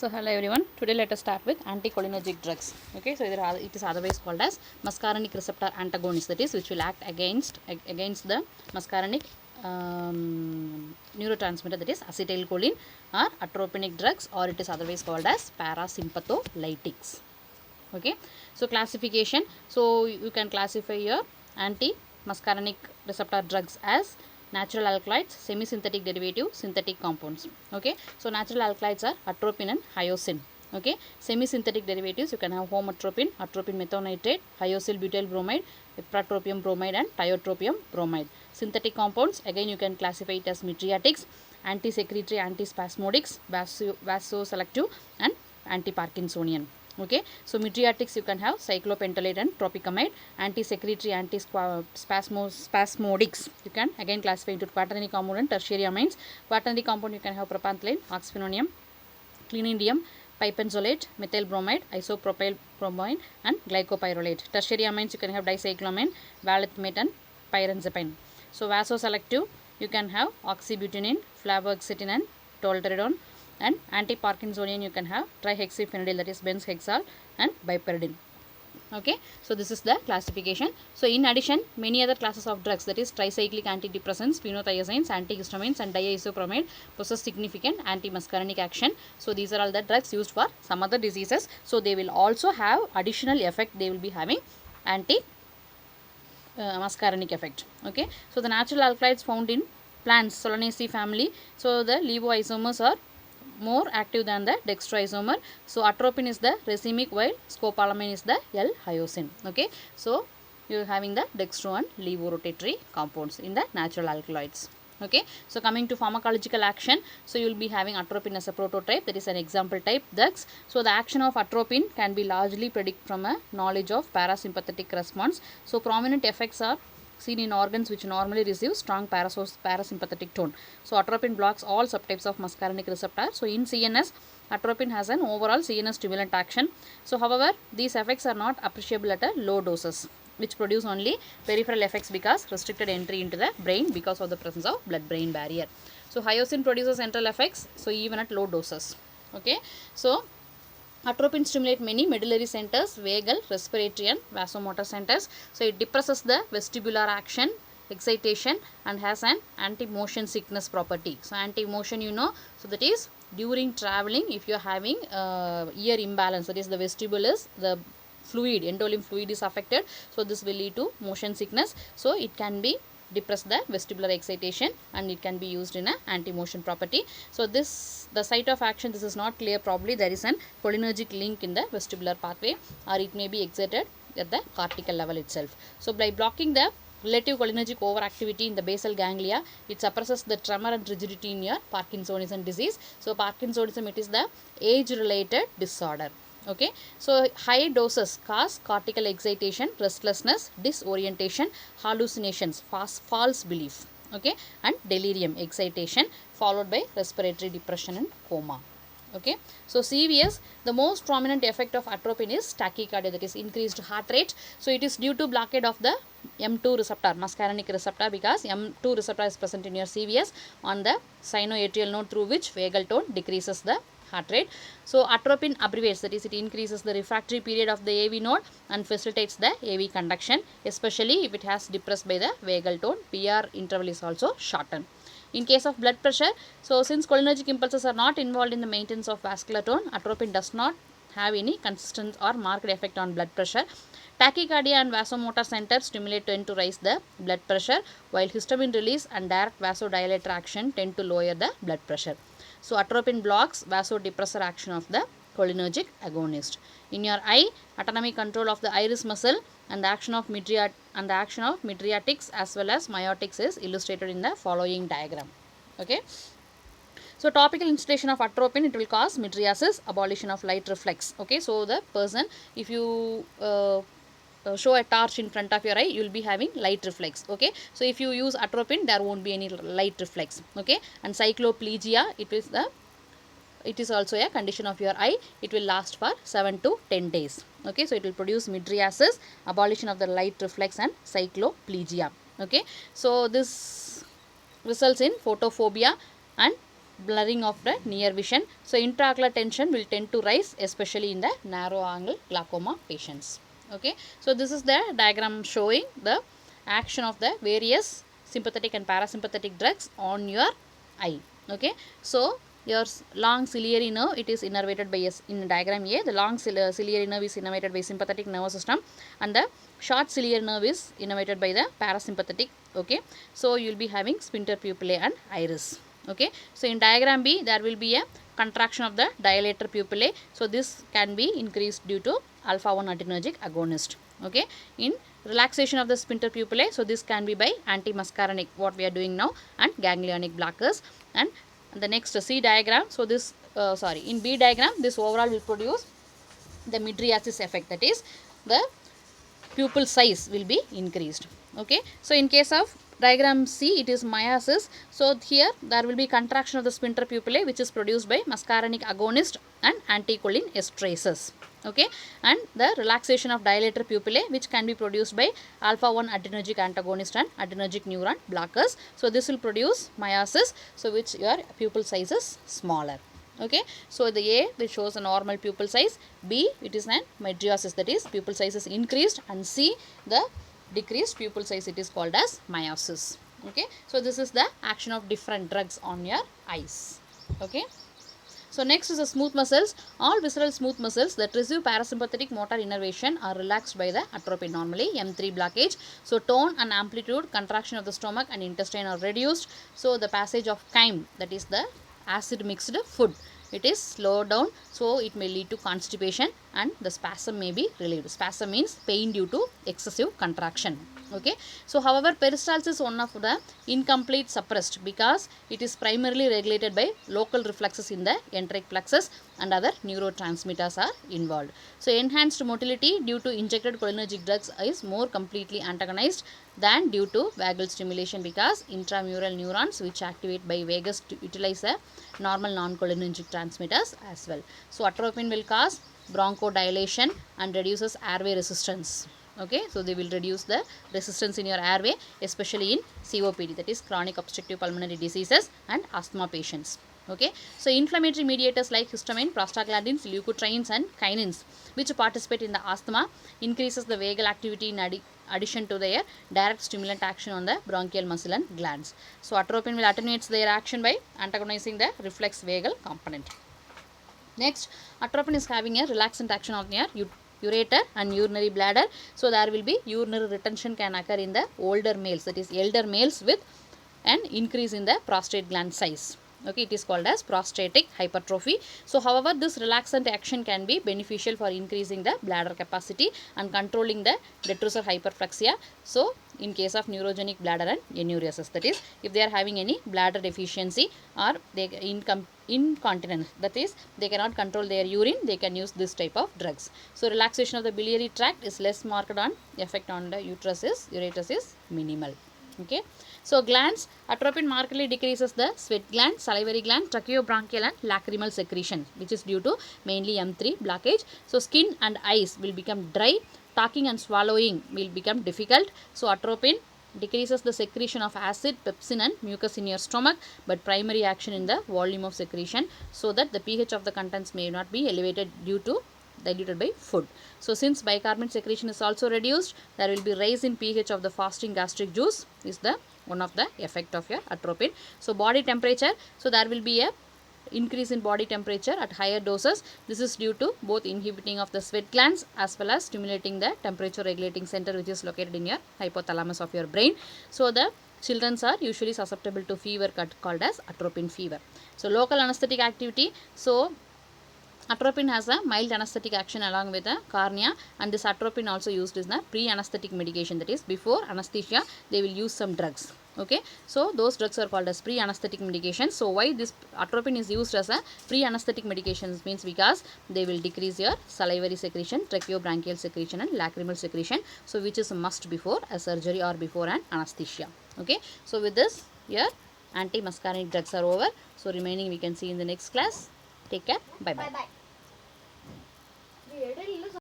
So hello everyone. Today let us start with anticholinergic drugs. Okay, so it is otherwise called as muscarinic receptor antagonist. That is, which will act against the muscarinic neurotransmitter, that is acetylcholine, or atropinic drugs, or it is otherwise called as parasympatholytics. Okay, so classification. So you can classify your anti-muscarinic receptor drugs as natural alkaloids, semi-synthetic derivative, synthetic compounds. Okay, so natural alkaloids are atropine and hyoscine. Okay, semi-synthetic derivatives you can have homoatropine, atropine methonitrate, hyoscyl butyl bromide, ipratropium bromide, and tiotropium bromide. Synthetic compounds, again you can classify it as mydriatics, anti-secretory, antispasmodics, vasoselective, and anti-Parkinsonian. Okay, so mydriatics you can have cyclopentolate and tropicamide. Anti-secretory, antispasmodics you can again classify into quaternary compound and tertiary amines. Quaternary compound you can have propantholate, oxphenonium, clinidium, pipenzolate, methyl bromide, isopropyl bromide, and glycopyrrolate. Tertiary amines you can have dicyclamine, valethmate, and pyrenzapine. So vasoselective you can have oxybutynin, flavoxetine, and tolterodone. And anti-Parkinsonian you can have trihexyphenidyl, that is benzhexal, and piperidine. Okay, so this is the classification. So in addition, many other classes of drugs, that is tricyclic antidepressants, phenothiazines, antihistamines, and diisopramide, possess significant anti-muscarinic action. So these are all the drugs used for some other diseases. So they will also have additional effect. They will be having muscarinic effect. Okay, so the natural alkaloids found in plants, Solanaceae family. So the levoisomers are more active than the dextroisomer. So atropine is the racemic, while scopolamine is the L-hyoscine. Okay, so you are having the dextro and levorotatory compounds in the natural alkaloids. Okay, so coming to pharmacological action, so you will be having atropine as a prototype, that is an example type drugs. So the action of atropine can be largely predicted from a knowledge of parasympathetic response. So prominent effects are seen in organs which normally receive strong parasympathetic tone. So atropine blocks all subtypes of muscarinic receptor. So in CNS, atropine has an overall CNS stimulant action. So however, these effects are not appreciable at a low doses, which produce only peripheral effects because restricted entry into the brain because of the presence of blood-brain barrier. So hyoscine produces central effects, so even at low doses. Okay, so atropine stimulates many medullary centers, vagal, respiratory, and vasomotor centers. So it depresses the vestibular action, excitation, and has an anti-motion sickness property. So anti-motion, so that is during traveling, if you are having ear imbalance, that is the vestibule is the fluid, endolymph fluid is affected. So this will lead to motion sickness. So it can be depress the vestibular excitation, and it can be used in a anti-motion property. So the site of action, this is not clear. Probably there is an cholinergic link in the vestibular pathway, or it may be exerted at the cortical level itself. So by blocking the relative cholinergic overactivity in the basal ganglia, it suppresses the tremor and rigidity in your Parkinsonism disease. So Parkinsonism, it is the age related disorder. Okay, so high doses cause cortical excitation, restlessness, disorientation, hallucinations, false belief, okay, and delirium, excitation, followed by respiratory depression and coma. Okay, so CVS, the most prominent effect of atropine is tachycardia, that is increased heart rate. So it is due to blockade of the M2 receptor, muscarinic receptor, because M2 receptor is present in your CVS on the sinoatrial node, through which vagal tone decreases the heart rate. So atropine abbreviates, that is it increases the refractory period of the AV node and facilitates the AV conduction, especially if it has depressed by the vagal tone. PR interval is also shortened. In case of blood pressure, so since cholinergic impulses are not involved in the maintenance of vascular tone, atropine does not have any consistent or marked effect on blood pressure. Tachycardia and vasomotor centers stimulate tend to raise the blood pressure, while histamine release and direct vasodilator action tend to lower the blood pressure. So atropine blocks vasodepressor action of the cholinergic agonist. In your eye, autonomic control of the iris muscle and the action of mydriatics as well as myotics is illustrated in the following diagram. Okay. So topical installation of atropine, it will cause mydriasis, abolition of light reflex. Okay, so the person, if you show a torch in front of your eye, you will be having light reflex. Okay, so if you use atropine, there won't be any light reflex. Okay, and cycloplegia, it is also a condition of your eye. It will last for 7 to 10 days. Okay, so it will produce mydriasis, abolition of the light reflex, and cycloplegia. Okay, so this results in photophobia and blurring of the near vision. So intraocular tension will tend to rise, especially in the narrow angle glaucoma patients. Okay, so this is the diagram showing the action of the various sympathetic and parasympathetic drugs on your eye. Okay, so your long ciliary nerve, it is innervated by in diagram A, the long ciliary nerve is innervated by sympathetic nervous system, and the short ciliary nerve is innervated by the parasympathetic. Okay, so you will be having sphincter pupillae and iris. Okay, so in diagram B there will be a contraction of the dilator pupillae, so this can be increased due to alpha 1 adrenergic agonist. Okay, in relaxation of the sphincter pupillae, so this can be by antimuscarinic, what we are doing now, and ganglionic blockers. And the next C diagram, so this in B diagram, this overall will produce the mydriasis effect, that is the pupil size will be increased. Okay, so in case of diagram C, it is myiasis. So here there will be contraction of the sphincter pupillae, which is produced by muscarinic agonist and anticholinestrases. Okay, and the relaxation of dilator pupillae, which can be produced by alpha 1 adrenergic antagonist and adrenergic neuron blockers. So this will produce myiasis, so which your pupil size is smaller. Okay, so the A which shows a normal pupil size, B it is an mydriasis, that is pupil size is increased, and C the decreased pupil size, it is called as myiasis. Okay, so this is the action of different drugs on your eyes. Okay, so next is the smooth muscles. All visceral smooth muscles that receive parasympathetic motor innervation are relaxed by the atropine, normally M3 blockage. So tone and amplitude, contraction of the stomach and intestine are reduced. So the passage of chyme, that is the acid mixed food, it is slowed down, so it may lead to constipation, and the spasm may be relieved. Spasm means pain due to excessive contraction. Okay, so however peristalsis is one of the incomplete suppressed, because it is primarily regulated by local reflexes in the enteric plexus, and other neurotransmitters are involved. So enhanced motility due to injected cholinergic drugs is more completely antagonized than due to vagal stimulation, because intramural neurons which activate by vagus to utilize the normal non-cholinergic transmitters as well. So atropine will cause bronchodilation and reduces airway resistance. Okay, so they will reduce the resistance in your airway, especially in COPD, that is chronic obstructive pulmonary diseases, and asthma patients. Okay, so inflammatory mediators like histamine, prostaglandins, leukotrienes and kinins, which participate in the asthma, increases the vagal activity in addition to their direct stimulant action on the bronchial muscle and glands. So atropine will attenuate their action by antagonizing the reflex vagal component. Next, atropine is having a relaxant action on your ureter and urinary bladder. So there will be urinary retention can occur in the older males, that is elder males, with an increase in the prostate gland size. Okay, it is called as prostatic hypertrophy. So however this relaxant action can be beneficial for increasing the bladder capacity and controlling the detrusor hyperplasia. So in case of neurogenic bladder and enuresis, that is if they are having any bladder deficiency or they incontinence, that is they cannot control their urine, they can use this type of drugs. So relaxation of the biliary tract is less marked, on effect on the ureters is minimal. Okay, so glands, atropine markedly decreases the sweat gland, salivary gland, tracheobronchial and lacrimal secretion, which is due to mainly M3 blockage. So skin and eyes will become dry, talking and swallowing will become difficult. So atropine decreases the secretion of acid, pepsin and mucus in your stomach, but primary action in the volume of secretion, so that the pH of the contents may not be elevated due to diluted by food. So since bicarbonate secretion is also reduced, there will be rise in pH of the fasting gastric juice, is the one of the effect of your atropine. So body temperature, so there will be a increase in body temperature at higher doses. This is due to both inhibiting of the sweat glands as well as stimulating the temperature regulating center, which is located in your hypothalamus of your brain. So the children are usually susceptible to fever called as atropine fever. So local anesthetic activity, so atropine has a mild anesthetic action along with the cornea, and this atropine also used as a pre-anesthetic medication, that is before anesthesia they will use some drugs. Okay, so those drugs are called as pre-anesthetic medication. So why this atropine is used as a pre-anesthetic medication means because they will decrease your salivary secretion, tracheobronchial secretion and lacrimal secretion, so which is a must before a surgery or before an anesthesia. Okay, so with this your anti-muscarinic drugs are over. So remaining we can see in the next class. Take care. Bye bye.